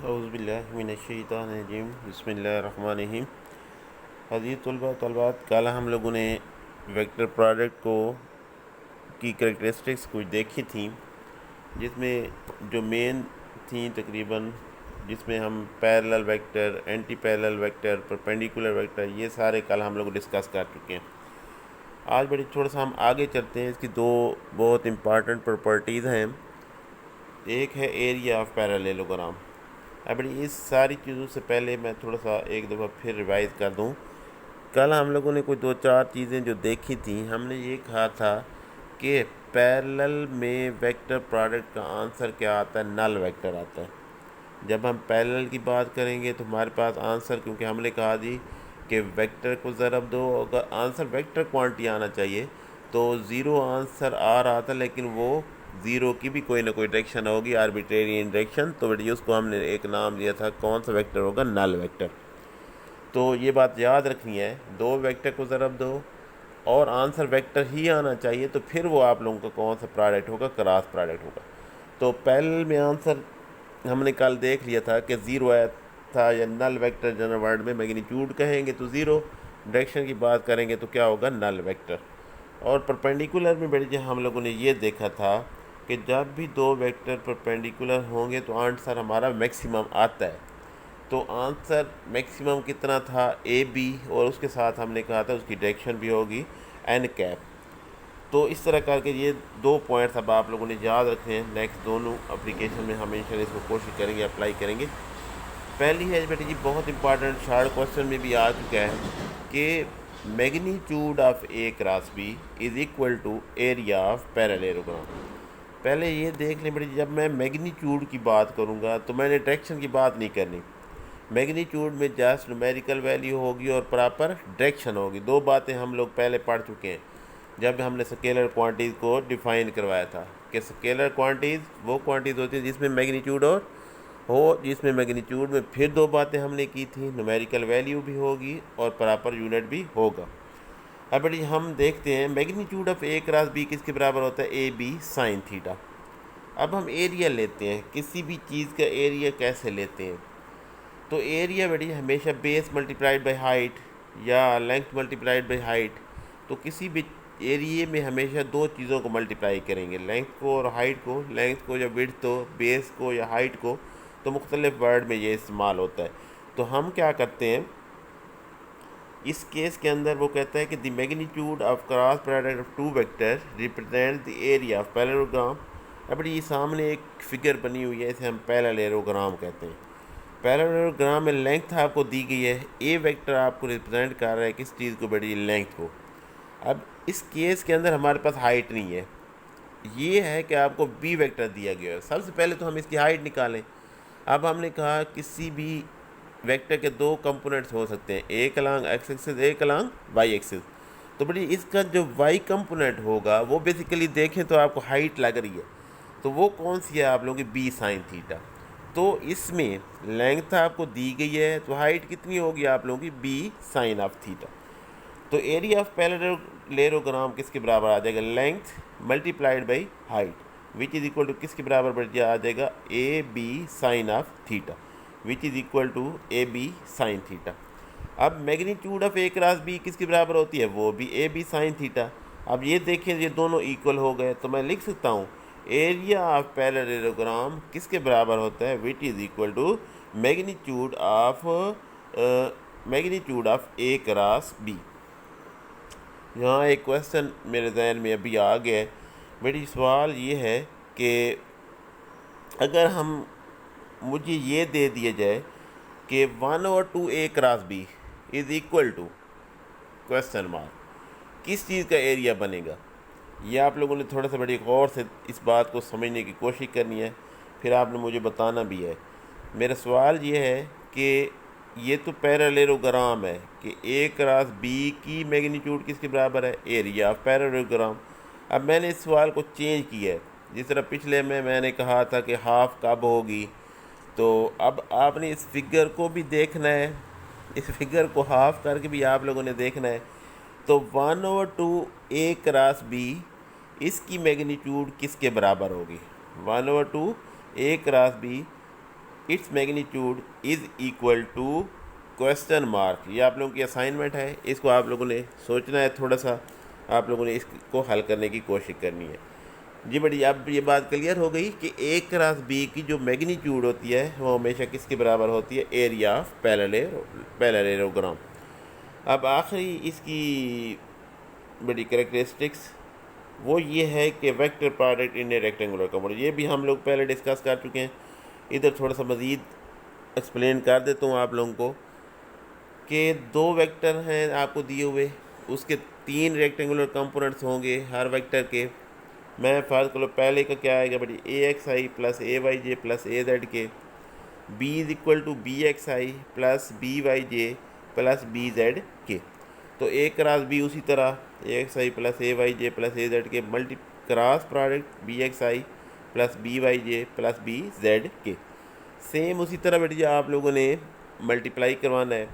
औज़ुबिल्लाहिमिनश्शैतानिर्रजीम बिस्मिल्लाहिर्रहमानिर्रहीम। हज़ीर तलबा तलबात, कल हम लोगों ने वेक्टर प्रोडक्ट को की करैक्टरिस्टिक्स कुछ देखी थी, जिसमें जो मेन थी तकरीबन, जिसमें हम parallel vector, anti parallel vector, perpendicular vector, ये सारे कल हम लोग डिस्कस कर चुके हैं। आज बड़ी थोड़ा सा हम आगे चलते हैं। इसकी दो बहुत इम्पॉर्टेंट प्रॉपर्टीज़ हैं। एक है एरिया ऑफ पैरेललोग्राम। अब इस सारी चीज़ों से पहले मैं थोड़ा सा एक दफ़ा फिर रिवाइज़ कर दूं। कल हम लोगों ने कुछ दो चार चीज़ें जो देखी थी, हमने ये कहा था कि पैरेलल में वेक्टर प्रोडक्ट का आंसर क्या आता है, नल वेक्टर आता है। जब हम पैरेलल की बात करेंगे तो हमारे पास आंसर, क्योंकि हमने कहा थी कि वेक्टर को ज़रब दो, अगर आंसर वेक्टर क्वांटिटी आना चाहिए तो ज़ीरो आंसर आ रहा था, लेकिन वो ज़ीरो की भी कोई ना कोई डायरेक्शन होगी, आर्बिट्रेरी डायरेक्शन। तो बेटी उसको हमने एक नाम दिया था, कौन सा वेक्टर होगा, नल वेक्टर। तो ये बात याद रखनी है, दो वेक्टर को ज़रब दो और आंसर वेक्टर ही आना चाहिए, तो फिर वो आप लोगों का कौन सा प्रोडक्ट होगा, क्रॉस प्रोडक्ट होगा। तो पैरेलल में आंसर हमने कल देख लिया था कि ज़ीरो आया था, या नल वेक्टर जनरल वर्ड में मैग्नीट्यूड कहेंगे तो ज़ीरो, डायरेक्शन की बात करेंगे तो क्या होगा, नल वेक्टर। और परपेंडिकुलर में बेटे हम लोगों ने ये देखा था कि जब भी दो वेक्टर परपेंडिकुलर होंगे तो आंसर हमारा मैक्सिमम आता है। तो आंसर मैक्सिमम कितना था, ए बी, और उसके साथ हमने कहा था उसकी डायरेक्शन भी होगी एन कैप। तो इस तरह करके ये दो पॉइंट्स अब आप लोगों ने याद रखे हैं। नेक्स्ट दोनों एप्लीकेशन में हम इंशाल्लाह इसको कोशिश करेंगे, अप्लाई करेंगे। पहली है बेटे जी, बहुत इंपॉर्टेंट, शार्ट क्वेश्चन में भी आ चुका है कि magnitude of A cross B is equal to area of parallelogram. पहले ये देख लें बेटे, जब मैं मैग्नीट्यूड की बात करूँगा तो मैंने डायरेक्शन की बात नहीं करनी। मैग्नीट्यूड में जस्ट न्यूमेरिकल वैल्यू होगी और प्रॉपर डायरेक्शन होगी। दो बातें हम लोग पहले पढ़ चुके हैं जब हमने स्केलर क्वांटिटीज़ को डिफ़ाइन करवाया था कि स्केलर क्वांटिटीज़ वो क्वांटिटीज़ होती हैं जिसमें मैग्नीट्यूड और हो, जिसमें मैग्नीट्यूड में फिर दो बातें हमने की थी, न्यूमेरिकल वैल्यू भी होगी और प्रॉपर यूनिट भी होगा। अब बेटी हम देखते हैं magnitude of A cross B किसके बराबर होता है, ए बी साइन थीटा। अब हम एरिया लेते हैं, किसी भी चीज़ का एरिया कैसे लेते हैं, तो एरिया बेटी हमेशा बेस मल्टीप्लाइड बाई हाइट या लेंथ मल्टीप्लाइड बाई हाइट। तो किसी भी एरिए में हमेशा दो चीज़ों को मल्टीप्लाई करेंगे, लेंथ को और हाइट को। लेंथ को या विड्थ को, बेस को या हाइट को, तो मुख्तलिफ वर्ड में ये इस्तेमाल होता है। तो हम क्या करते हैं इस केस के अंदर, वो कहता है कि the magnitude of cross product of two vector represent the area of parallelogram. अब ये सामने एक फिगर बनी हुई है, इसे हम पैरेललोग्राम कहते हैं। पैरेललोग्राम में लेंथ आपको दी गई है, ए वेक्टर आपको रिप्रेजेंट कर रहा है किस चीज़ को बेटी, लेंथ को। अब इस केस के अंदर हमारे पास हाइट नहीं है, ये है कि आपको बी वेक्टर दिया गया है। सबसे पहले तो हम इसकी हाइट निकालें। अब हमने कहा किसी भी वेक्टर के दो कंपोनेंट्स हो सकते हैं, एक अलांग एक्स एक्सिस, एक अलांग वाई एक्सिस। तो बेटी इसका जो वाई कंपोनेंट होगा वो बेसिकली देखें तो आपको हाइट लग रही है, तो वो कौन सी है आप लोगों की, बी साइन थीटा। तो इसमें लेंथ आपको दी गई है, तो हाइट कितनी होगी आप लोगों की, बी साइन ऑफ थीटा। तो एरिया ऑफ पैरेललोग्राम किसके बराबर आ जाएगा, length multiplied by height, which is equal to किसके बराबर बढ़ आ जाएगा, A B sine of theta, which is equal to A B sine theta. अब magnitude of A cross B किसके बराबर होती है, वो भी ए बी साइन थीटा। अब ये देखें ये दोनों इक्वल हो गए, तो मैं लिख सकता हूँ एरिया ऑफ पैरेललोग्राम किसके बराबर होता है, which is equal to magnitude of A cross b. यहाँ एक क्वेश्चन मेरे जहन में अभी आ गया है बेटी, सवाल ये है कि अगर हम मुझे ये दे दिया जाए कि 1/2 A cross B is equal to question mark, किस चीज़ का एरिया बनेगा। ये आप लोगों ने थोड़ा सा बड़ी गौर से इस बात को समझने की कोशिश करनी है, फिर आपने मुझे बताना भी है। मेरा सवाल ये है कि ये तो पैरेललोग्राम है कि ए क्रॉस बी की मैग्नीट्यूड किसके बराबर है, एरिया ऑफ पैरेललोग्राम। अब मैंने इस सवाल को चेंज किया है, जिस तरह पिछले में मैंने कहा था कि हाफ़ कब होगी, तो अब आपने इस फिगर को भी देखना है, इस फिगर को हाफ़ करके भी आप लोगों ने देखना है। तो 1/2 ए क्रॉस बी, इसकी मैग्नीट्यूड किसके बराबर होगी, 1/2 A cross B its magnitude is equal to question mark. ये आप लोगों की असाइनमेंट है, इसको आप लोगों ने सोचना है, थोड़ा सा आप लोगों ने इसको हल करने की कोशिश करनी है। जी बढ़िया, अब ये बात क्लियर हो गई कि ए क्रॉस बी की जो मैग्नीट्यूड होती है वो हमेशा किसके बराबर होती है, एरिया ऑफ पैरेललोग्राम। अब आखिरी इसकी बड़ी कैरेक्टरिस्टिक्स वो ये है कि vector product in A rectangular component, ये भी हम लोग पहले डिस्कस कर चुके हैं। इधर थोड़ा सा मज़ीद एक्सप्लेन कर देता हूँ आप लोगों को कि दो वेक्टर हैं आपको दिए हुए, उसके तीन रेक्टेंगुलर कंपोनेंट्स होंगे हर वेक्टर के। मैं फ़र्ज करो पहले का क्या आएगा बड़ी, A X I plus A Y J plus A Z K, B is equal to B X I plus B Y J plus B Z K. तो ए क्रॉस बी उसी तरह A X I plus A Y J plus A Z K multi cross product B X I plus B Y J plus B Z K. Same उसी तरह बेटी आप लोगों ने multiply करवाना है।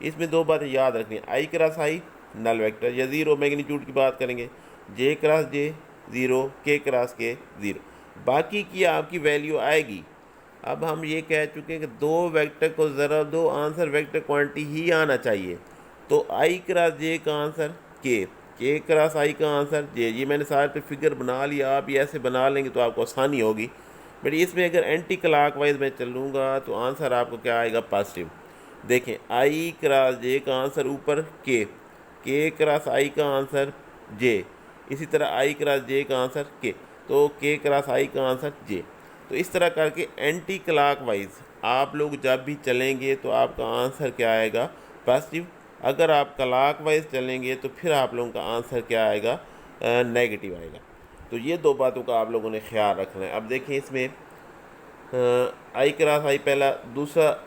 इसमें दो बातें याद रखनी है, आई क्रॉस आई नल वेक्टर या ज़ीरो मैग्नीट्यूड की बात करेंगे, जे क्रॉस जे ज़ीरो, के क्रॉस के ज़ीरो, बाकी की आपकी वैल्यू आएगी। अब हम ये कह चुके हैं कि दो वेक्टर को ज़रा दो आंसर वेक्टर क्वांटिटी ही आना चाहिए। तो आई क्रॉस जे का आंसर के क्रॉस आई का आंसर जे। ये मैंने सारे पे फिगर बना लिया, आप ये ऐसे बना लेंगे तो आपको आसानी होगी। बट इसमें अगर एंटी क्लॉकवाइज मैं चलूँगा तो आंसर आपको क्या आएगा, पॉजिटिव। देखें आई क्रॉस जे का आंसर ऊपर के क्रॉस आई का आंसर जे, इसी तरह आई क्रॉस जे का आंसर के, तो के क्रॉस आई का आंसर जे। तो इस तरह करके एंटी क्लॉकवाइज आप लोग जब भी चलेंगे तो आपका आंसर क्या आएगा, पॉजिटिव। अगर आप क्लॉकवाइज चलेंगे तो फिर आप लोगों का आंसर क्या आएगा, नेगेटिव आएगा। तो ये दो बातों का आप लोगों ने ख्याल रखना है। अब देखिए इसमें आई क्रॉस आई पहला, दूसरा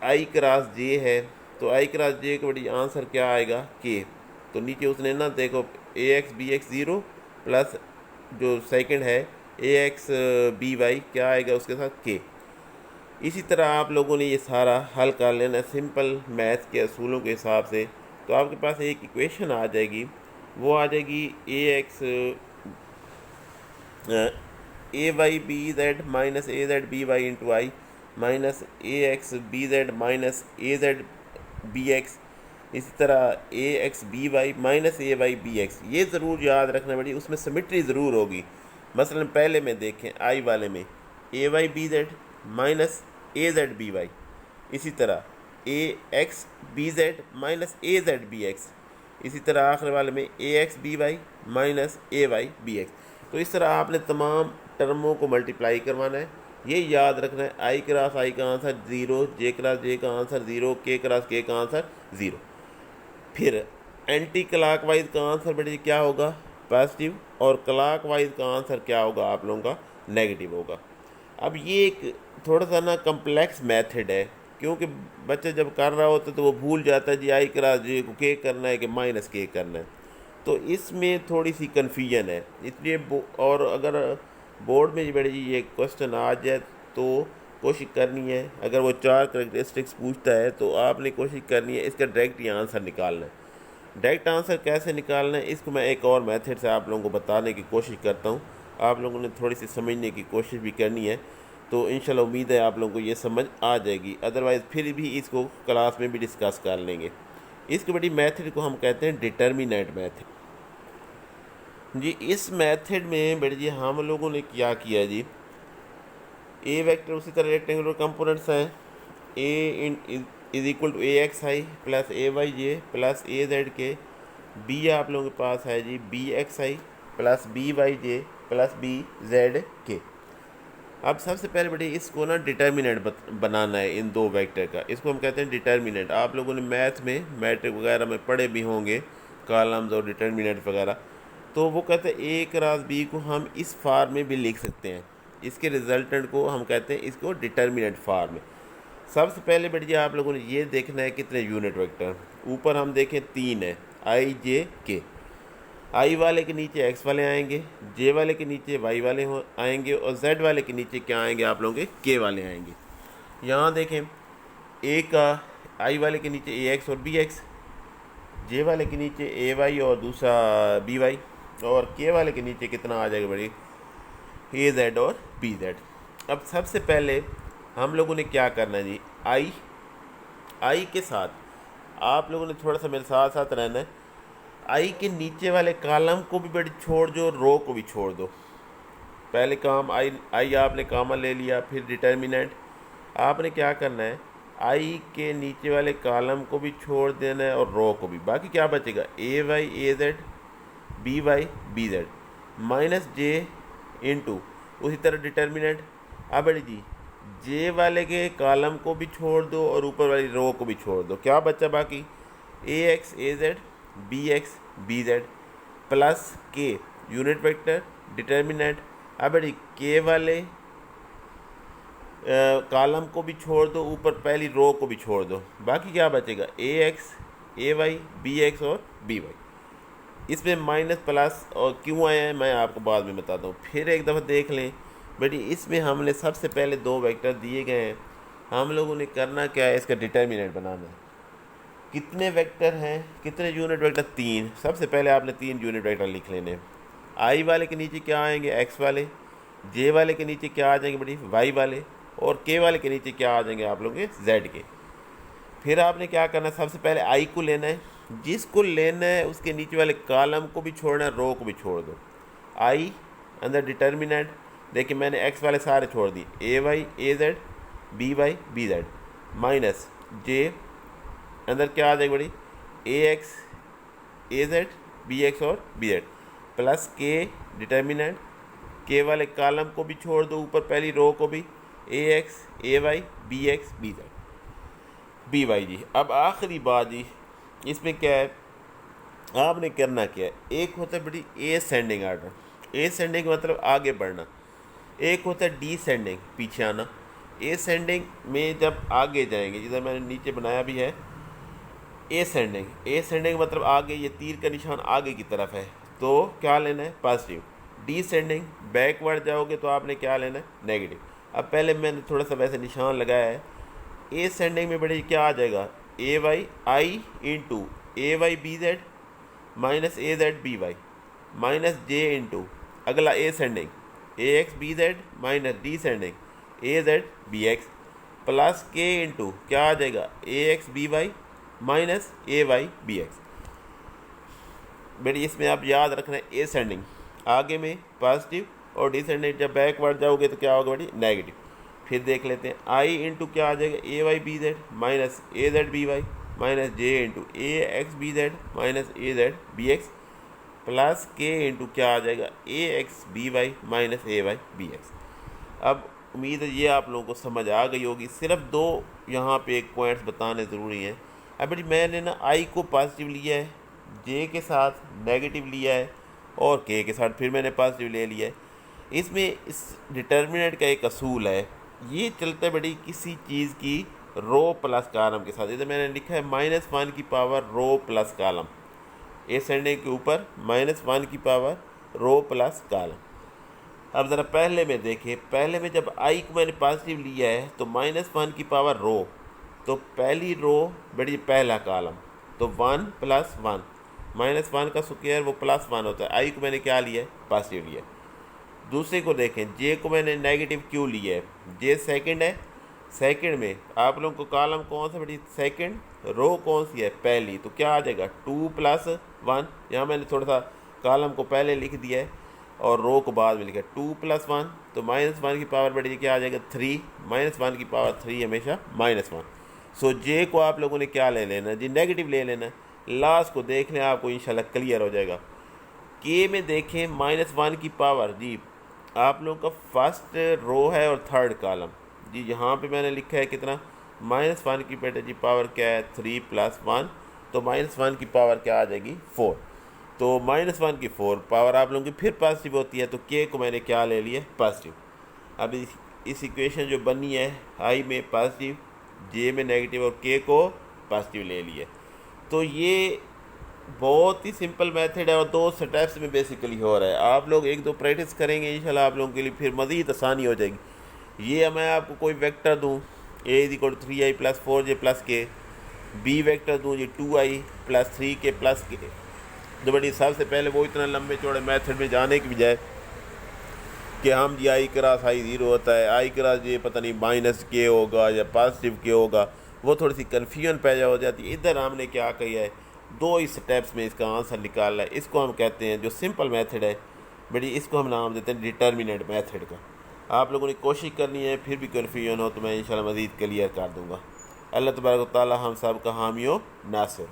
आई क्रॉस जे है, तो आई क्रॉस जे का बड़ी आंसर क्या आएगा, के। तो नीचे उसने ना देखो A X B X zero plus जो सेकंड है ए एक्स बी वाई क्या आएगा उसके साथ के। इसी तरह आप लोगों ने ये सारा हल कर लेना सिंपल मैथ के असूलों के हिसाब से। तो आपके पास एक इक्वेशन आ जाएगी, वो आ जाएगी ए X A Y B Z minus A Z B Y into I minus A X B Z minus A Z B x, इसी तरह A X B Y minus A Y B x. ये ज़रूर याद रखना पड़ेगी, उसमें symmetry ज़रूर होगी। मसलन पहले में देखें आई वाले में ए Y B Z minus A Z B Y, इसी तरह A X B Z minus A Z B x, इसी तरह आखिर वाले में ए X B Y minus A Y B x. तो इस तरह आपने तमाम टर्मों को मल्टीप्लाई करवाना है। ये याद रखना है आई क्रॉस आई का आंसर ज़ीरो, जे क्रॉस जे का आंसर ज़ीरो, के क्रॉस के का आंसर ज़ीरो। फिर एंटी क्लॉकवाइज का आंसर बेटे क्या होगा, पॉजिटिव, और क्लॉकवाइज का आंसर क्या होगा आप लोगों का, नेगेटिव होगा। अब ये एक थोड़ा सा ना कम्प्लेक्स मेथड है, क्योंकि बच्चा जब कर रहा होता है तो वो भूल जाता है जी आई क्रॉस जे को के करना है कि माइनस के करना है। तो इसमें थोड़ी सी कन्फ्यूजन है, इसलिए और अगर बोर्ड में बेटे जी ये क्वेश्चन आ जाए तो कोशिश करनी है, अगर वो चार करेक्टरिस्टिक्स पूछता है तो आपने कोशिश करनी है इसका डायरेक्ट ही आंसर निकालना है। डायरेक्ट आंसर कैसे निकालना है इसको मैं एक और मेथड से आप लोगों को बताने की कोशिश करता हूँ। आप लोगों ने थोड़ी सी समझने की कोशिश भी करनी है, तो इंशाल्लाह उम्मीद है आप लोगों को ये समझ आ जाएगी। अदरवाइज़ फिर भी इसको क्लास में भी डिस्कस कर लेंगे। इसकी बड़ी मेथड को हम कहते हैं डिटर्मिनेंट मेथड। जी इस मेथड में बेटे जी हम लोगों ने क्या किया जी, ए वेक्टर उसी तरह रेक्टेंगुलर कंपोनेंट्स हैं, A is equal to A X I plus A Y J plus A Z K, B आप लोगों के पास है जी B X I plus B Y J plus B Z K. अब सबसे पहले बेटे इसको ना डिटर्मिनेंट बनाना है इन दो वेक्टर का, इसको हम कहते हैं डिटर्मिनेंट। आप लोगों ने मैथ में मैट्रिक वगैरह में पढ़े भी होंगे कॉलम्स और डिटर्मिनेंट वगैरह। तो वो कहते हैं ए क्रॉस बी को हम इस फार्म में भी लिख सकते हैं, इसके रिजल्टेंट को हम कहते हैं इसको डिटर्मिनेंट फार्म में। सबसे पहले बेटे जी आप लोगों ने ये देखना है कितने यूनिट वेक्टर, ऊपर हम देखें तीन है आई जे के, आई वाले के नीचे एक्स वाले आएंगे, जे वाले के नीचे वाई वाले आएंगे, और जेड वाले के नीचे क्या आएंगे आप लोगों के के वाले आएंगे। यहाँ देखें ए का आई वाले के नीचे ए एक्स और बी एक्स, जे वाले के नीचे ए वाई और दूसरा बी वाई, और के वाले के नीचे कितना आ जाएगा बड़ी, ए जेड और बी जेड। अब सबसे पहले हम लोगों ने क्या करना है जी, आई के साथ आप लोगों ने थोड़ा सा मेरे साथ साथ रहना है। आई के नीचे वाले कॉलम को भी बड़ी छोड़ दो, रो को भी छोड़ दो। पहले काम आई आपने कॉमन ले लिया, फिर डिटर्मिनेंट। आपने क्या करना है, आई के नीचे वाले कॉलम को भी छोड़ देना है और रो को भी। बाकी क्या बचेगा, A Y A Z, B Y B Z, minus J into उसी तरह डिटर्मिनेंट। अब बड़ी जी, जे वाले के कॉलम को भी छोड़ दो और ऊपर वाली रो को भी छोड़ दो। क्या बचा बाकी, A X A Z, B X B Z, plus K unit vector determinant. अब बड़ी के वाले कॉलम को भी छोड़ दो, ऊपर पहली रो को भी छोड़ दो। बाकी क्या बचेगा, ए X A Y B X और बी वाई। इसमें माइनस प्लस और क्यों आया है मैं आपको बाद में बताता हूँ। फिर एक दफ़ा देख लें बेटी, इसमें हमने सबसे पहले दो वेक्टर दिए गए हैं। हम लोगों ने करना क्या है, इसका डिटर्मिनेंट बनाना है। कितने वेक्टर हैं, कितने यूनिट वेक्टर, 3। सबसे पहले आपने 3 यूनिट वेक्टर लिख लेने हैं। आई वाले के नीचे क्या आएंगे, एक्स वाले। जे वाले के नीचे क्या आ जाएंगे बेटी, वाई वाले। और के वाले के नीचे क्या आ जाएंगे आप लोगों के, जेड के। फिर आपने क्या करना है, सबसे पहले आई को लेना है। जिसको लेना है उसके नीचे वाले कॉलम को भी छोड़ना है, रो को भी छोड़ दो। आई अंदर डिटर्मिनेंट, देखिए मैंने एक्स वाले सारे छोड़ दिए, A Y A Z, B Y B Z, minus J अंदर क्या आ जाएगी बड़ी, A X A Z B X और B Z, plus K determinant, K वाले कॉलम को भी छोड़ दो, ऊपर पहली रो को भी, A X A Y B X B Z B Y जी। अब आखिरी बात जी, इसमें क्या है, आपने करना क्या है, एक होता है बेटी ए सेंडिंग आर्डर, ए सेंडिंग मतलब आगे बढ़ना। एक होता है डी सेंडिंग, पीछे आना। ए सेंडिंग में जब आगे जाएंगे, जिधर मैंने नीचे बनाया भी है ए सेंडिंग, ए सेंडिंग मतलब आगे, ये तीर का निशान आगे की तरफ है, तो क्या लेना है, पॉजिटिव। डी सेंडिंग बैकवर्ड जाओगे तो आपने क्या लेना है, नेगेटिव। अब पहले मैंने थोड़ा सा वैसे निशान लगाया है। ए सेंडिंग में बड़ी क्या आ जाएगा, A Y I into A Y B Z minus A Z B Y, minus J into अगला A sending A X B Z minus D sending A Z B X, plus K into क्या आ जाएगा, A X B Y minus A Y B X. बेटी इसमें आप याद रखना है, ए सेंडिंग आगे में पॉजिटिव और डिसेंडिंग जब बैकवर्ड जाओगे तो क्या होगा बेटी, नेगेटिव। फिर देख लेते हैं, आई इंटू क्या आ जाएगा, A Y B Z minus A Z B Y minus J into A X B Z minus A Z B X, plus K into क्या आ जाएगा, A X B Y minus A Y B x. अब उम्मीद है ये आप लोगों को समझ आ गई होगी। सिर्फ दो यहाँ पे एक पॉइंट्स बताने ज़रूरी हैं। अब बेटी मैंने ना आई को पॉजिटिव लिया है, जे के साथ नेगेटिव लिया है और के साथ फिर मैंने पॉजिटिव ले लिया है। इसमें इस डिटर्मिनेंट का एक असूल है, ये चलता है बेटी किसी चीज़ की रो प्लस कॉलम के साथ। जैसे मैंने लिखा है -1 की पावर रो प्लस कॉलम, ए सेंडिंग के ऊपर -1 की पावर रो प्लस कॉलम। अब ज़रा पहले में देखें, पहले में जब आई को मैंने पॉजिटिव लिया है तो -1 की पावर रो, तो पहली रो बेटी पहला कॉलम, तो 1 + 1 -1 का स्क्वायर वो +1 होता है। आई को मैंने क्या लिया है, पॉजिटिव लिया है। दूसरे को देखें, जे को मैंने नेगेटिव क्यों लिया है, जे सेकंड है, सेकंड में आप लोगों को कॉलम कौन सा बेटी, सेकंड, रो कौन सी है, पहली, तो क्या आ जाएगा 2 + 1। यहाँ मैंने थोड़ा सा कॉलम को पहले लिख दिया है और रो को बाद में लिखा है, 2 + 1 तो -1 की पावर बेटी क्या आ जाएगा 3, -1 की पावर 3 हमेशा -1। सो जे को आप लोगों ने क्या ले लेना है जी, नेगेटिव ले लेना है। लास्ट को देख लें, आपको इंशाल्लाह क्लियर हो जाएगा। के में देखें -1 की पावर जी, आप लोगों का फर्स्ट रो है और थर्ड कॉलम जी, यहाँ पे मैंने लिखा है कितना, -1 की बेटा जी पावर क्या है 3 + 1, तो -1 की पावर क्या आ जाएगी 4, तो -1 की 4 पावर आप लोगों की फिर पॉजिटिव होती है, तो के को मैंने क्या ले लिया, पॉजिटिव। अब इस इक्वेशन जो बनी है, आई में पॉजिटिव, जे में नेगेटिव और के को पॉजिटिव ले लिया। तो ये बहुत ही सिंपल मेथड है और 2 स्टेप्स में बेसिकली हो रहा है। आप लोग 1-2 प्रैक्टिस करेंगे इंशाल्लाह आप लोगों के लिए फिर मज़ीद आसानी हो जाएगी। ये मैं आपको कोई वेक्टर दूँ, a = 3i + 4j + k, B vector दूँ जी 2i + 3k + k, तो बड़ी सबसे पहले वो इतना लंबे चौड़े मेथड में जाने की बजाय कि हम जी आई क्रॉस आई ज़ीरो होता है, आई क्रॉस ये पता नहीं माइनस के होगा या पॉजिटिव के होगा, वो थोड़ी सी कन्फ्यूजन पैदा हो जाती है। इधर हमने क्या किया है, 2 ही स्टेप्स में इसका आंसर निकालना है। इसको हम कहते हैं जो सिंपल मेथड है बेटी, इसको हम नाम देते हैं डिटर्मिनेंट मेथड का। आप लोगों ने कोशिश करनी है, फिर भी कन्फ्यूजन हो तो मैं इंशाल्लाह मज़ीद क्लियर कर दूँगा। अल्लाह तबारक व तआला हम सब का हामी व नासिर।